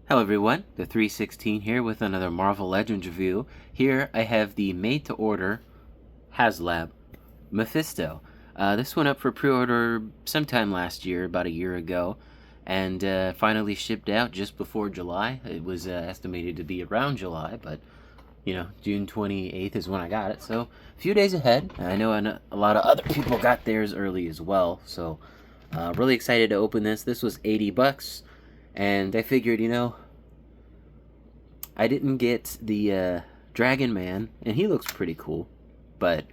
Hello everyone, the 316 here with another Marvel Legends review. Here I have the made-to-order HasLab Mephisto. This went up for pre-order sometime last year, about a year ago, and finally shipped out just before July. It was estimated to be around July, but June 28th is when I got it, so a few days ahead. I know a lot of other people got theirs early as well, so really excited to open this. This was $80. And I figured, I didn't get the Dragon Man, and he looks pretty cool, but,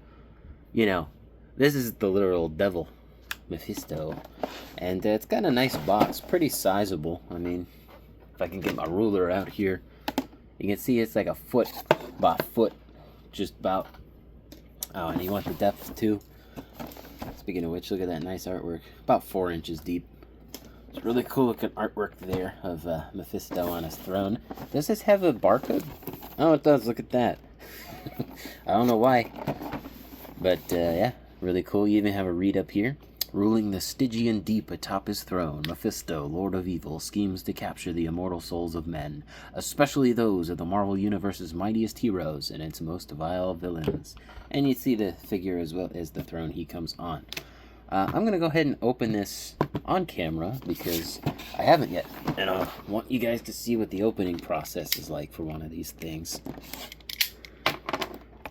this is the literal devil, Mephisto, and it's got a nice box, pretty sizable. I mean, if I can get my ruler out here, you can see it's like a foot by foot, just about. Oh, and you want the depth too. Speaking of which, look at that nice artwork, about 4 inches deep. It's really cool looking artwork there of Mephisto on his throne. Does this have a barcode? Oh, it does. Look at that. I don't know why. But, yeah, really cool. You even have a read up here. Ruling the Stygian deep atop his throne, Mephisto, Lord of Evil, schemes to capture the immortal souls of men, especially those of the Marvel Universe's mightiest heroes and its most vile villains. And you see the figure as well as the throne he comes on. I'm going to go ahead and open this on camera because I haven't yet. And I want you guys to see what the opening process is like for one of these things.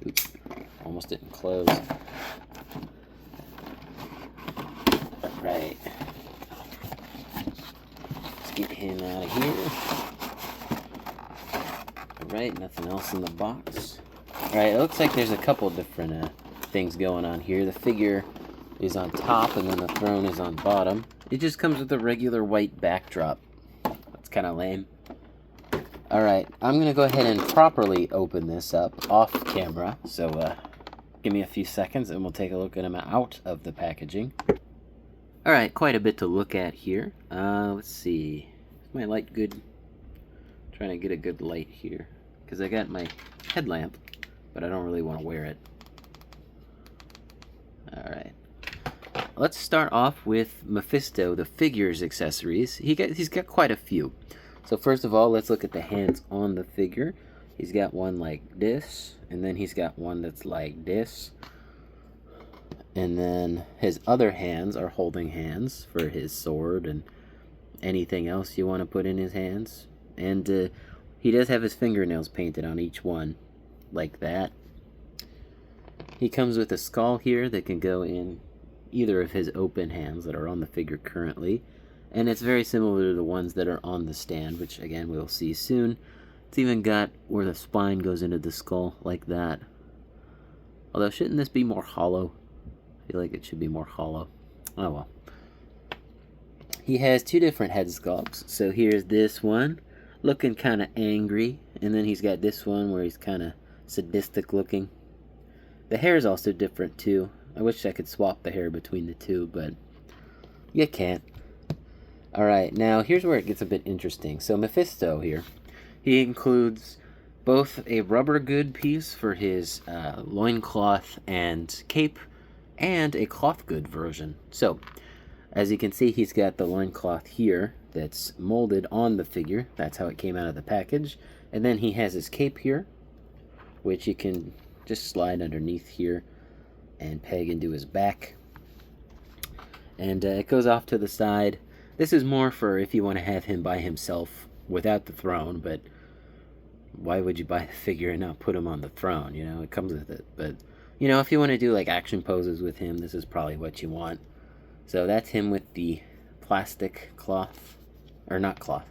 Oops, almost didn't close. Alright. Let's get him out of here. Alright, nothing else in the box. Alright, it looks like there's a couple different things going on here. The figure is on top and then the throne is on bottom. It just comes with a regular white backdrop. That's kind of lame. Alright, I'm going to go ahead and properly open this up off camera. So give me a few seconds and we'll take a look at him out of the packaging. Alright, quite a bit to look at here. Let's see. Is my light good? I'm trying to get a good light here. Because I got my headlamp, but I don't really want to wear it. Alright. Let's start off with Mephisto, the figure's accessories. He's got quite a few. So first of all, let's look at the hands on the figure. He's got one like this, and then he's got one that's like this. And then his other hands are holding hands for his sword and anything else you want to put in his hands. And he does have his fingernails painted on each one, like that. He comes with a skull here that can go in either of his open hands that are on the figure currently, and it's very similar to the ones that are on the stand, which again we'll see soon. It's even got where the spine goes into the skull like that. Although, shouldn't this be more hollow? I feel like it should be more hollow. Oh well. He has two different head sculpts. So here's this one looking kind of angry, and then he's got this one where he's kind of sadistic looking. The hair is also different too. I wish I could swap the hair between the two, but you can't. Alright, now here's where it gets a bit interesting. So Mephisto here, he includes both a rubber good piece for his loincloth and cape, and a cloth good version. So, as you can see, he's got the loincloth here that's molded on the figure. That's how it came out of the package. And then he has his cape here, which you can just slide underneath here and peg into his back. And it goes off to the side. This is more for if you want to have him by himself without the throne, but why would you buy the figure and not put him on the throne? It comes with it. But, if you want to do like action poses with him, this is probably what you want. So that's him with the plastic cloth, or not cloth.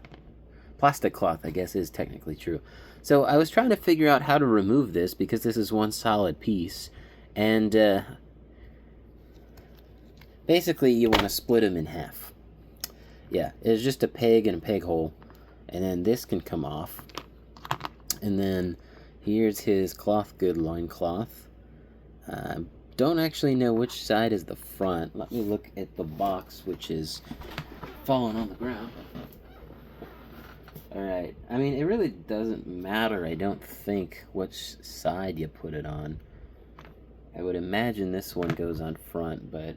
Plastic cloth, I guess, is technically true. So I was trying to figure out how to remove this because this is one solid piece. And basically you want to split them in half. Yeah, it's just a peg and a peg hole. And then this can come off. And then here's his cloth good loincloth. Don't actually know which side is the front. Let me look at the box, which is falling on the ground. Alright, I mean, it really doesn't matter, I don't think, which side you put it on. I would imagine this one goes on front, but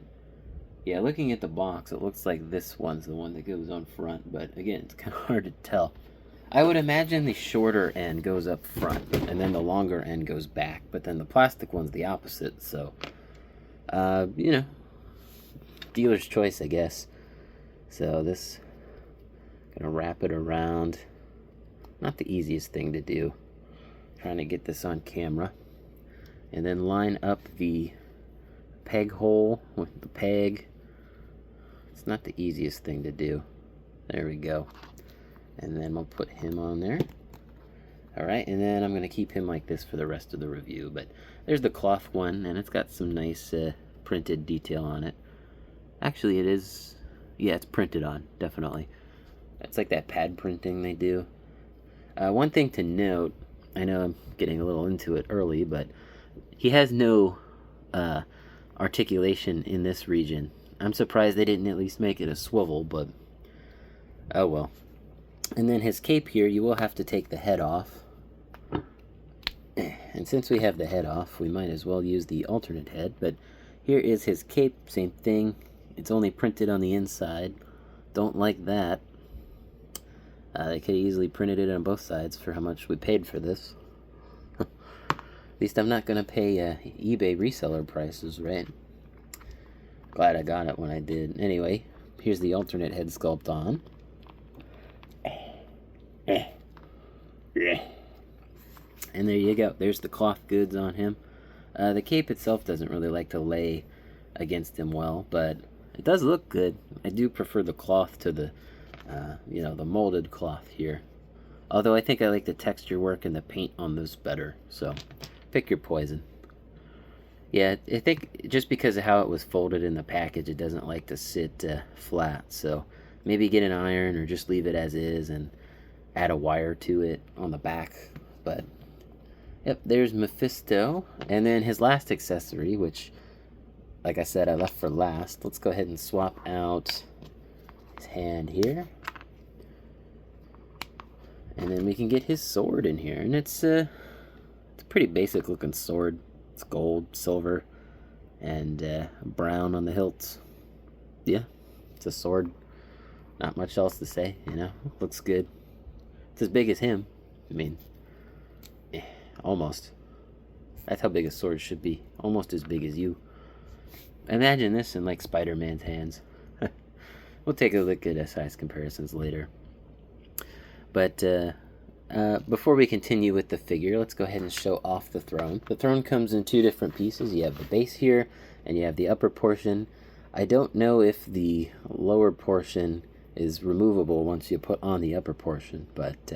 yeah, looking at the box, it looks like this one's the one that goes on front, but again, it's kind of hard to tell. I would imagine the shorter end goes up front, and then the longer end goes back, but then the plastic one's the opposite, so, you know, dealer's choice, I guess. So this, gonna wrap it around. Not the easiest thing to do. Trying to get this on camera. And then line up the peg hole with the peg. It's not the easiest thing to do. There we go. And then we'll put him on there. Alright, and then I'm going to keep him like this for the rest of the review. But there's the cloth one, and it's got some nice printed detail on it. Actually, it is... yeah, it's printed on, definitely. It's like that pad printing they do. One thing to note, I know I'm getting a little into it early, but he has no articulation in this region. I'm surprised they didn't at least make it a swivel, but oh well. And then his cape here, you will have to take the head off. And since we have the head off, we might as well use the alternate head. But here is his cape, same thing. It's only printed on the inside. Don't like that. They could have easily printed it on both sides for how much we paid for this. At least I'm not going to pay eBay reseller prices, right? Glad I got it when I did. Anyway, here's the alternate head sculpt on. And there you go. There's the cloth goods on him. The cape itself doesn't really like to lay against him well, but it does look good. I do prefer the cloth to the, you know, the molded cloth here. Although I think I like the texture work and the paint on this better. So, pick your poison. Yeah, I think just because of how it was folded in the package, it doesn't like to sit flat. So, maybe get an iron or just leave it as is and add a wire to it on the back. But, yep, there's Mephisto. And then his last accessory, which, like I said, I left for last. Let's go ahead and swap out his hand here. And then we can get his sword in here. And it's a pretty basic looking sword. It's gold, silver, and brown on the hilts. Yeah, it's a sword. Not much else to say, you know. Looks good. It's as big as him. I mean, almost. That's how big a sword should be. Almost as big as you. Imagine this in like Spider-Man's hands. We'll take a look at size comparisons later. But before we continue with the figure, let's go ahead and show off the throne. The throne comes in two different pieces. You have the base here, and you have the upper portion. I don't know if the lower portion is removable once you put on the upper portion, but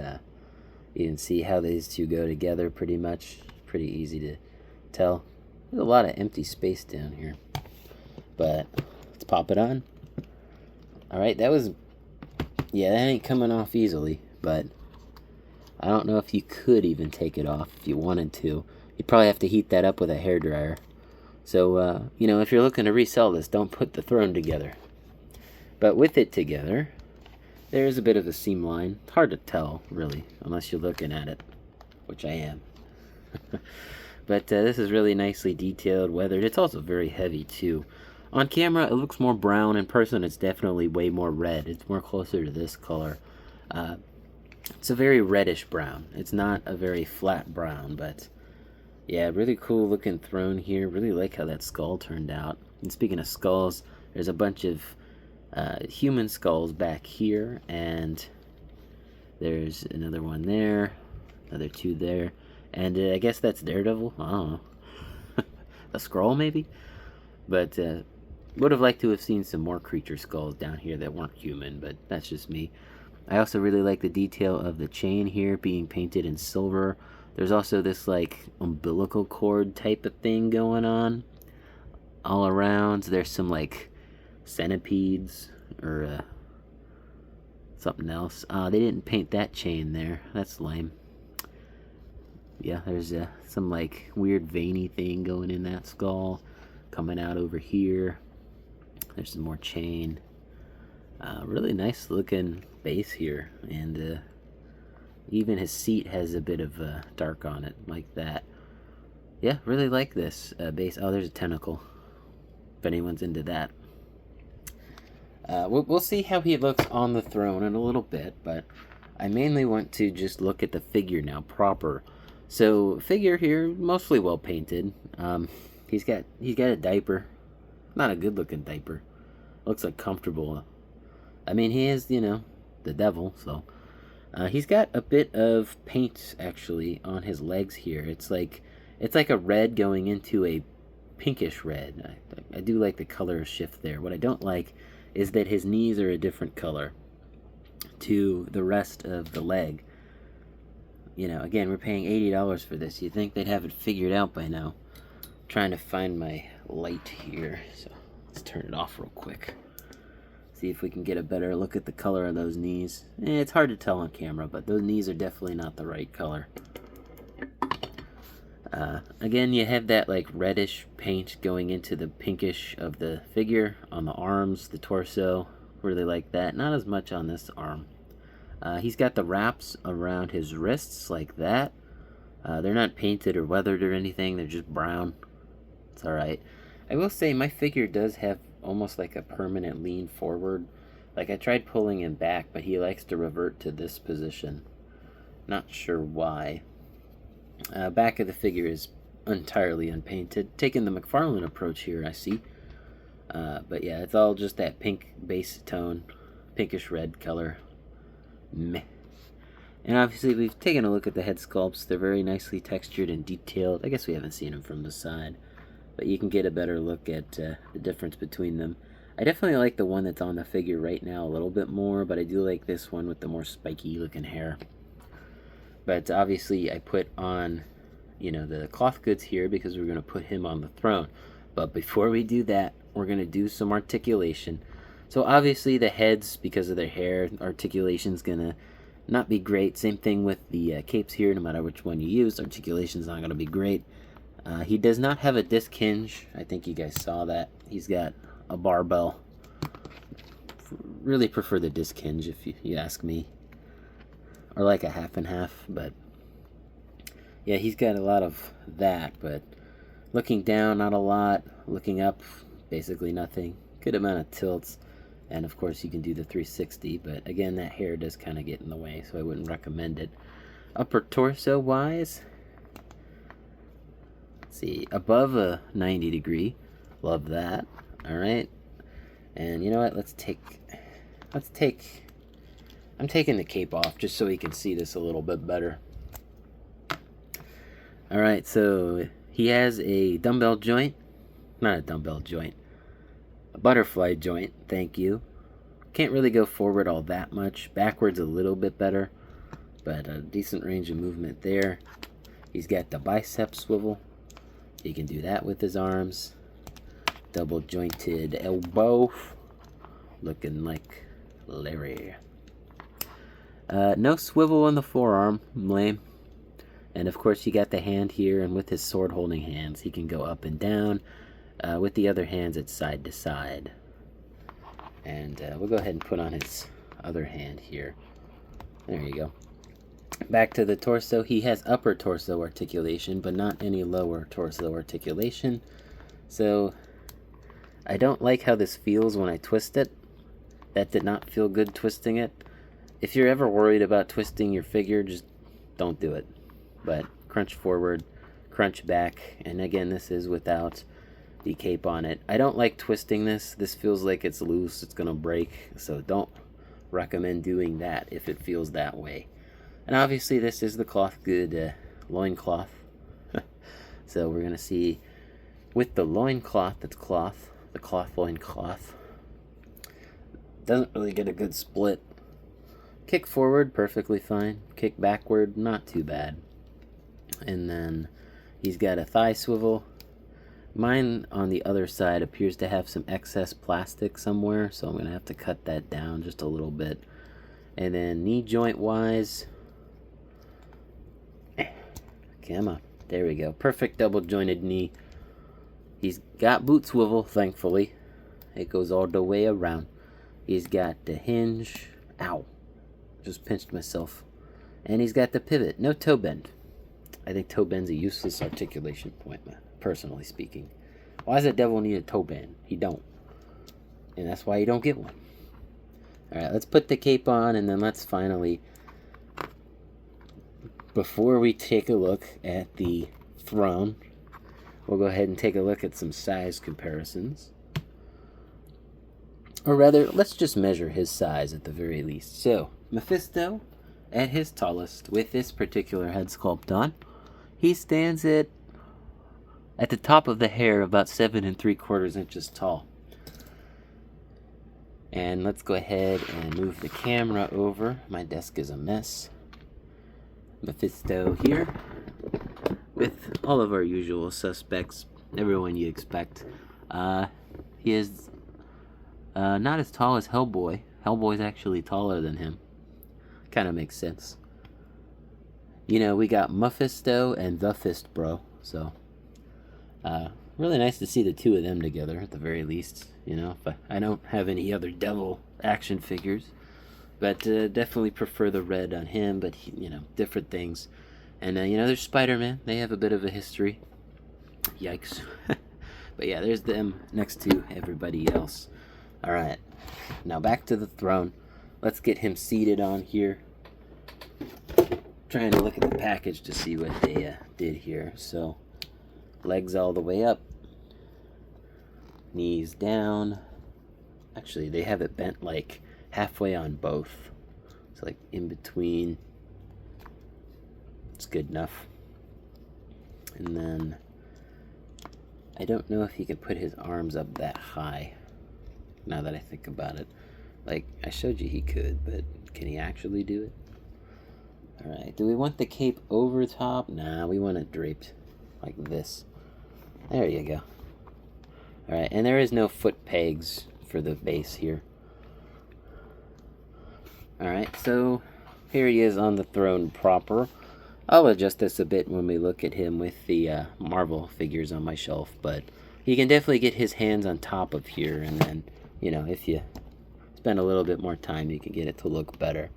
you can see how these two go together pretty much. Pretty easy to tell. There's a lot of empty space down here. But let's pop it on. Alright, that was... yeah, that ain't coming off easily, but I don't know if you could even take it off if you wanted to. You'd probably have to heat that up with a hairdryer. So, you know, if you're looking to resell this, don't put the throne together. But with it together, there is a bit of a seam line. It's hard to tell, really, unless you're looking at it, which I am. But this is really nicely detailed, weathered. It's also very heavy, too. On camera, it looks more brown. In person, it's definitely way more red. It's more closer to this color. It's a very reddish brown. It's not a very flat brown, but yeah, really cool looking throne here. Really like how that skull turned out. And speaking of skulls, there's a bunch of human skulls back here, and there's another one there, another two there, and I guess that's Daredevil. I don't know. A scroll maybe? But would have liked to have seen some more creature skulls down here that weren't human, but that's just me. I also really like the detail of the chain here being painted in silver. There's also this like umbilical cord type of thing going on all around. There's some like centipedes or something else. They didn't paint that chain there. That's lame. Yeah, there's some like weird veiny thing going in that skull. Coming out over here. There's some more chain. Really nice looking base here, and even his seat has a bit of dark on it, like that. Yeah, really like this base. Oh, there's a tentacle, if anyone's into that. We'll see how he looks on the throne in a little bit, but I mainly want to just look at the figure now proper. So figure here, mostly well painted. He's got a diaper, not a good looking diaper. Looks like comfortable. I mean, he is, you know, the devil, so. He's got a bit of paint actually on his legs here. It's like a red going into a pinkish red. I do like the color shift there. What I don't like is that his knees are a different color to the rest of the leg. You know, again, we're paying $80 for this. You'd think they'd have it figured out by now. I'm trying to find my light here, so let's turn it off real quick. See if we can get a better look at the color of those knees. It's hard to tell on camera, but those knees are definitely not the right color. Again, you have that like reddish paint going into the pinkish of the figure on the arms, the torso. Really like that. Not as much on this arm. He's got the wraps around his wrists like that. They're not painted or weathered or anything. They're just brown. It's alright. I will say my figure does have almost like a permanent lean forward. Like I tried pulling him back, but he likes to revert to this position. Not sure why. Back of the figure is entirely unpainted. Taking the McFarlane approach here, I see. But yeah, it's all just that pink base tone, pinkish red color. Meh. And obviously we've taken a look at the head sculpts. They're very nicely textured and detailed. I guess we haven't seen them from the side, but you can get a better look at the difference between them. I definitely like the one that's on the figure right now a little bit more, but I do like this one with the more spiky looking hair. But obviously I put on, you know, the cloth goods here because we're going to put him on the throne. But before we do that, we're going to do some articulation. So obviously the heads, because of their hair, articulation's going to not be great. Same thing with the capes here. No matter which one you use, articulation's not going to be great. He does not have a disc hinge. I think you guys saw that. He's got a barbell. Really prefer the disc hinge if you ask me. Or like a half and half, but yeah, he's got a lot of that, but looking down, not a lot. Looking up, basically nothing. Good amount of tilts. And of course you can do the 360, but again, that hair does kind of get in the way, so I wouldn't recommend it. Upper torso wise, let's see, above a 90 degree. Love that. Alright. And you know what? I'm taking the cape off just so you can see this a little bit better. Alright, so he has a dumbbell joint. Not a dumbbell joint. A butterfly joint, thank you. Can't really go forward all that much. Backwards a little bit better, but a decent range of movement there. He's got the bicep swivel. He can do that with his arms. Double jointed elbow. Looking like Larry. No swivel on the forearm. Lame. And of course you got the hand here, and with his sword holding hands he can go up and down. With the other hands it's side to side. And we'll go ahead and put on his other hand here. There you go. Back to the torso. He has upper torso articulation, but not any lower torso articulation. So I don't like how this feels when I twist it. That did not feel good twisting it. If you're ever worried about twisting your figure, just don't do it. But crunch forward, crunch back, and again, this is without the cape on it. I don't like twisting this. This feels like it's loose, it's gonna break, so don't recommend doing that if it feels that way. And obviously this is the cloth good loincloth. So we're gonna see with the loincloth, that's cloth, the cloth loincloth. Doesn't really get a good split. Kick forward, perfectly fine. Kick backward, not too bad. And then he's got a thigh swivel. Mine on the other side appears to have some excess plastic somewhere, so I'm going to have to cut that down just a little bit. And then knee joint wise, come on, there we go. Perfect double jointed knee. He's got boot swivel, thankfully. It goes all the way around. He's got the hinge. Ow. Just pinched myself. And he's got the pivot. No toe bend. I think toe bend's a useless articulation point, personally speaking. Why does the devil need a toe bend? He don't. And that's why you don't get one. Alright, let's put the cape on, and then let's finally before we take a look at the throne, we'll go ahead and take a look at some size comparisons. Or rather, let's just measure his size at the very least. So, Mephisto, at his tallest, with this particular head sculpt on, he stands at the top of the hair about 7 3/4 inches tall. And let's go ahead and move the camera over. My desk is a mess. Mephisto here, with all of our usual suspects, everyone you expect. He is not as tall as Hellboy. Hellboy's actually taller than him. Kind of makes sense. You know, we got Mephisto and the Fist Bro, so really nice to see the two of them together at the very least. You know, if I don't have any other devil action figures, but definitely prefer the red on him. But you know, different things. And you know, there's Spider-Man. They have a bit of a history. Yikes. But yeah, there's them next to everybody else. All right, now back to the throne. Let's get him seated on here. Trying to look at the package to see what they did here. So, legs all the way up, knees down. Actually, they have it bent like halfway on both. It's like in between. It's good enough. And then, I don't know if he could put his arms up that high. Now that I think about it. Like, I showed you he could, but can he actually do it? Alright, do we want the cape over top? Nah, we want it draped like this. There you go. Alright, and there is no foot pegs for the base here. Alright, so here he is on the throne proper. I'll adjust this a bit when we look at him with the Marvel figures on my shelf, but you can definitely get his hands on top of here, and then, you know, if you spend a little bit more time, you can get it to look better.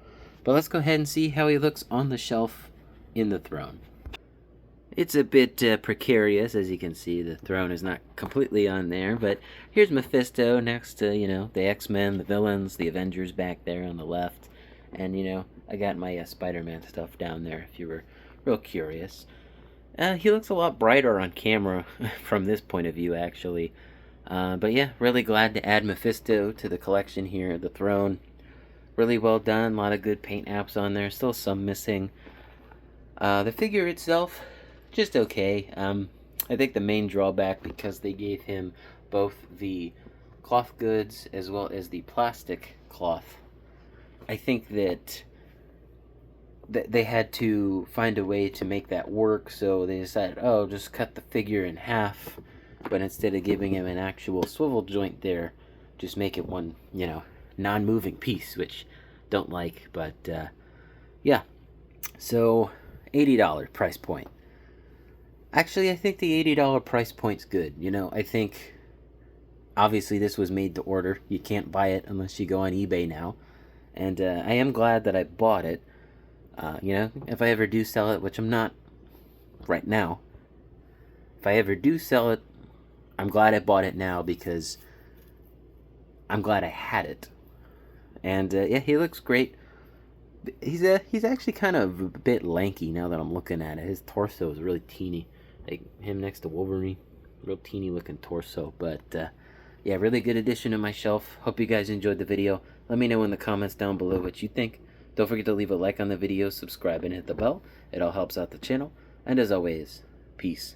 But let's go ahead and see how he looks on the shelf in the throne. It's a bit precarious, as you can see. The throne is not completely on there, but here's Mephisto next to, you know, the X-Men, the villains, the Avengers back there on the left. And, you know, I got my Spider-Man stuff down there if you were real curious. He looks a lot brighter on camera from this point of view, actually. But yeah, really glad to add Mephisto to the collection here at the throne. Really well done, a lot of good paint apps on there, still some missing. The figure itself, just okay. I think the main drawback, because they gave him both the cloth goods as well as the plastic cloth, I think that they had to find a way to make that work, so they decided, oh, just cut the figure in half, but instead of giving him an actual swivel joint there, just make it one, you know, non-moving piece, which don't like. But yeah, so $80 price point. Actually, I think the $80 price point's good. You know, I think obviously this was made to order. You can't buy it unless you go on eBay now, and I am glad that I bought it. You know, if I ever do sell it, which I'm not right now, if I ever do sell it, I'm glad I bought it now, because I'm glad I had it. And yeah, he looks great. He's actually kind of a bit lanky now that I'm looking at it. His torso is really teeny, like him next to Wolverine, real teeny looking torso. But yeah, really good addition to my shelf. Hope you guys enjoyed the video. Let me know in the comments down below what you think. Don't forget to leave a like on the video, subscribe, and hit the bell. It all helps out the channel. And as always, peace.